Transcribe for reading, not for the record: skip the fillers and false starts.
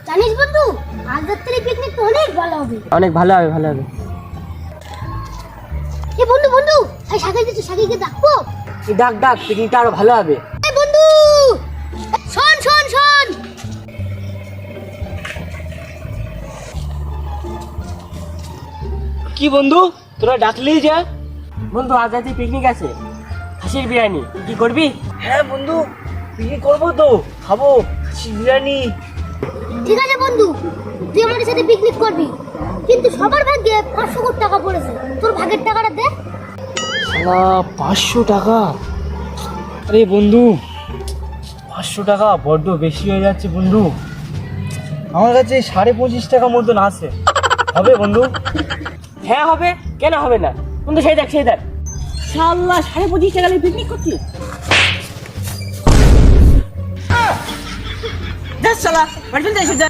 জানিস বন্ধু, আজ রাত্রে পিকনিক তো অনেক ভালো হবে। অনেক ভালো হবে, ভালো হবে। এ বন্ধু বন্ধু, এই সাকিকে ডাকবো। ডাক ডাক, পিকনিকটা আরো ভালো হবে। এ বন্ধু, শোন শোন শোন। কি বন্ধু, তোরা ডাকলেই যা। বন্ধু, আজ রাতে পিকনিক আছে, খাসির বিরিয়ানি। কি করবি? হ্যাঁ বন্ধু, পিকনিক করবো তো, খাবো খাসির বিরিয়ানি। ঠিক আছে বন্ধু, তুই আমাদের সাথে পিকনিক করবি, কিন্তু সবার ভাগ্যে 500 কোটি টাকা পড়েছে। তোর ভাগের টাকাটা দে। শালা 500 টাকা? আরে বন্ধু, 500 টাকা বড্ড বেশি হয়ে যাচ্ছে বন্ধু। আমার কাছে 25.5 টাকা মতন আছে, হবে বন্ধু? হ্যাঁ হবে, কেন হবে না বন্ধু? সেই দেখ শালা 25.5 টাকা নিয়ে পিকনিক করছিস? যা শালা, বাড়ি চলে যা।